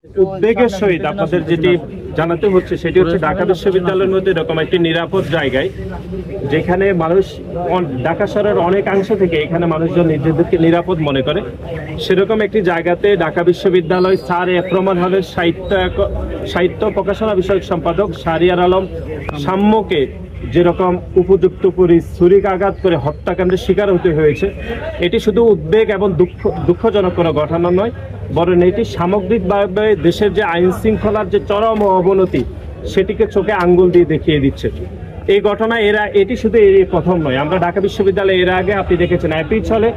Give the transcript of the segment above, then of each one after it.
উদ্বেগের সহিত আপনাদের যেটি জানাতে হচ্ছে সেটি হচ্ছে ঢাকা বিশ্ববিদ্যালয়ের মধ্যে এরকম একটি নিরাপদ জায়গায় যেখানে মানুষ ঢাকা শহরের অনেকাংশ থেকে এখানে মানুষজন নিজেদেরকে নিরাপদ মনে করে, সেরকম একটি জায়গাতে ঢাকা বিশ্ববিদ্যালয় স্যার রহমান হলের সাহিত্য প্রকাশনা বিষয়ক সম্পাদক শাহরিয়ার আলম সাম্যকে যেরকম উপযুক্ত ছুরিকাঘাত করে হত্যাকাণ্ডের শিকার হতে হয়েছে, এটি শুধু উদ্বেগ এবং দুঃখজনক কোনো ঘটনা নয়, বরং এটি সামগ্রিকভাবে দেশের যে আইন শৃঙ্খলার যে চরম অবনতি সেটিকে চোখে আঙ্গুল দিয়ে দেখিয়ে দিচ্ছে। এই ঘটনা এটি শুধু এই প্রথম নয়। আমরা ঢাকা বিশ্ববিদ্যালয়ে এর আগে আপনি দেখেছেন একই ছলে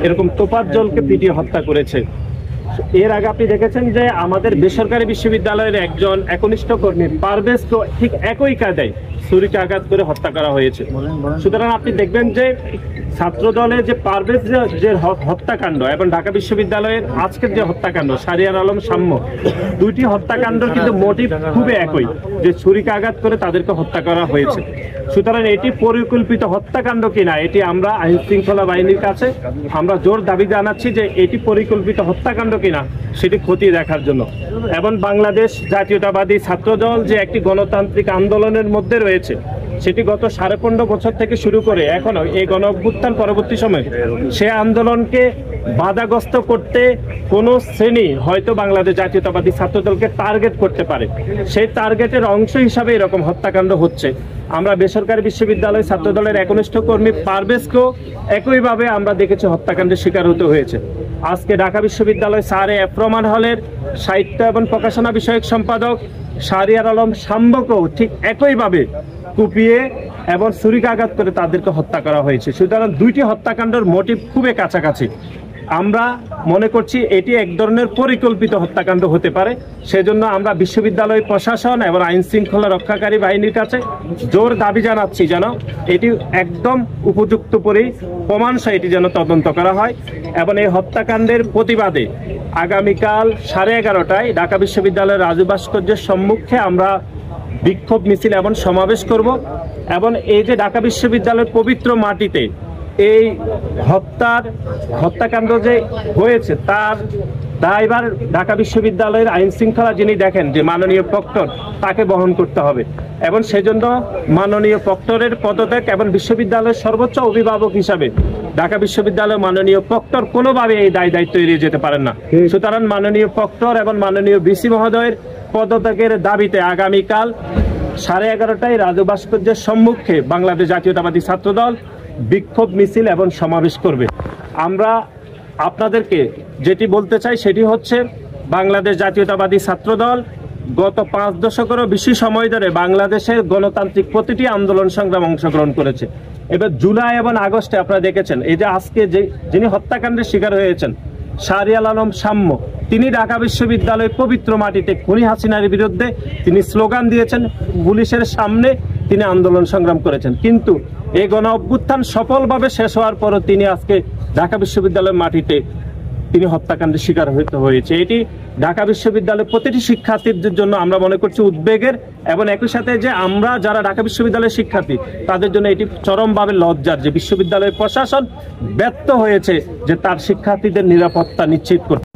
এরকম তোফাজ্জলকে পিটিয়ে হত্যা করেছে। এর আগে আপনি দেখেছেন যে আমাদের বেসরকারি বিশ্ববিদ্যালয়ের একজন একনিষ্ঠ কর্মী পারভেজকে ঠিক একই কায়দায় ছুরিকাঘাত করে হত্যা করা হয়েছে। সুতরাং আপনি দেখবেন যে ছাত্র দলের যে পারভেজ যে হত্যাকাণ্ড এবং ঢাকা বিশ্ববিদ্যালয়ের আজকের যে হত্যাকাণ্ড শাহরিয়ার আলম সাম্য, দুইটি হত্যাকাণ্ড কিন্তু মোটিভ খুবই একই, যে ছুরিকাঘাত করে তাদেরকে হত্যা করা হয়েছে। সুতরাং এটি পরিকল্পিত হত্যাকাণ্ড কিনা এটি আমরা আইন শৃঙ্খলা বাহিনীর কাছে আমরা জোর দাবি জানাচ্ছি যে এটি পরিকল্পিত হত্যাকাণ্ড কিনা সেটি খতিয়ে দেখার জন্য। এবং বাংলাদেশ জাতীয়তাবাদী ছাত্রদল যে একটি গণতান্ত্রিক আন্দোলনের মধ্যে রয়েছে, সেটি গত 15.5 বছর থেকে শুরু করে এখনো এই গণ অভ্যুত্থান পরবর্তী সময় সে আন্দোলনকে বাধাগ্রস্ত করতে কোনো শ্রেণী হয়তো বাংলাদেশ জাতীয়তাবাদী ছাত্রদলকে টার্গেট করতে পারে, সেই টার্গেটের অংশ হিসাবে এরকম হত্যাকাণ্ড হচ্ছে। আমরা বেসরকারি বিশ্ববিদ্যালয় ছাত্রদলের একনিষ্ঠ কর্মী পারভেজকেও একইভাবে আমরা দেখেছি হত্যাকাণ্ডের শিকার হতে হয়েছে। আজকে ঢাকা বিশ্ববিদ্যালয় স্যার রহমান হলের সাহিত্য এবং প্রকাশনা বিষয়ক সম্পাদক শাহরিয়ার আলম সাম্যকেও ঠিক একইভাবে কুপিয়ে এবং ছুরিকাঘাত করে তাদেরকে হত্যা করা হয়েছে। সুতরাং দুইটি হত্যাকাণ্ডের মোটিভ খুবই কাছাকাছি। আমরা মনে করছি এটি এক ধরনের পরিকল্পিত হত্যাকাণ্ড হতে পারে। সেজন্য আমরা বিশ্ববিদ্যালয় প্রশাসন এবং আইন শৃঙ্খলা রক্ষাকারী বাহিনীর কাছে জোর দাবি জানাচ্ছি যেন এটি একদম উপযুক্ত প্রমাণ সহ এটি যেন তদন্ত করা হয়। এবং এই হত্যাকাণ্ডের প্রতিবাদে আগামীকাল 11:30টায় ঢাকা বিশ্ববিদ্যালয়ের রাজু ভাস্কর্যের সম্মুখে আমরা বিক্ষোভ মিছিল এবং সমাবেশ করব। এবং এই যে ঢাকা বিশ্ববিদ্যালয়ের পবিত্র মাটিতে এই হত্যাকাণ্ড যে হয়েছে তার দায়ভার ঢাকা বিশ্ববিদ্যালয়ের আইন শৃঙ্খলা যিনি দেখেন যে মাননীয় প্রক্টর, তাকে বহন করতে হবে। এবং সেজন্য মাননীয় প্রক্টরের পদত্যাগ এবং বিশ্ববিদ্যালয়ের সর্বোচ্চ অভিভাবক হিসাবে ঢাকা বিশ্ববিদ্যালয়ের মাননীয় প্রক্টর কোনোভাবে এই দায়িত্ব এড়িয়ে যেতে পারেন না। সুতরাং মাননীয় প্রক্টর এবং মাননীয় ভিসি মহোদয়ের পদত্যাগের দাবিতে আগামীকাল 11:30টায় রাজু ভাস্কর্যের সম্মুখে বাংলাদেশ জাতীয়তাবাদী ছাত্রদল বিক্ষোভ মিছিল এবং সমাবেশ করবে। আমরা আপনাদেরকে যেটি বলতে চাই সেটি হচ্ছে, বাংলাদেশ জাতীয়তাবাদী ছাত্রদল গত 5 দশকেরও বেশি সময় ধরে বাংলাদেশের গণতান্ত্রিক প্রতিটি আন্দোলন সংগ্রাম অংশগ্রহণ করেছে। এবার জুলাই এবং আগস্টে আপনারা দেখেছেন এই যে আজকে যিনি হত্যাকাণ্ডের শিকার হয়েছেন শাহরিয়ার আলম সাম্য, তিনি ঢাকা বিশ্ববিদ্যালয়ের পবিত্র মাটিতে খুনি হাসিনার বিরুদ্ধে তিনি স্লোগান দিয়েছেন, পুলিশের সামনে তিনি আন্দোলন সংগ্রাম করেছেন। কিন্তু এই গণ অভ্যুত্থান সফলভাবে শেষ হওয়ার পরও তিনি আজকে ঢাকা বিশ্ববিদ্যালয়ের মাটিতে তিনি হত্যাকাণ্ডের শিকার হতে হয়েছে। এটি ঢাকা বিশ্ববিদ্যালয়ের প্রতিটি শিক্ষার্থীদের জন্য আমরা মনে করছি উদ্বেগের, এবং একই সাথে যে আমরা যারা ঢাকা বিশ্ববিদ্যালয়ের শিক্ষার্থী তাদের জন্য এটি চরমভাবে লজ্জার যে বিশ্ববিদ্যালয়ের প্রশাসন ব্যর্থ হয়েছে যে তার শিক্ষার্থীদের নিরাপত্তা নিশ্চিত করতে।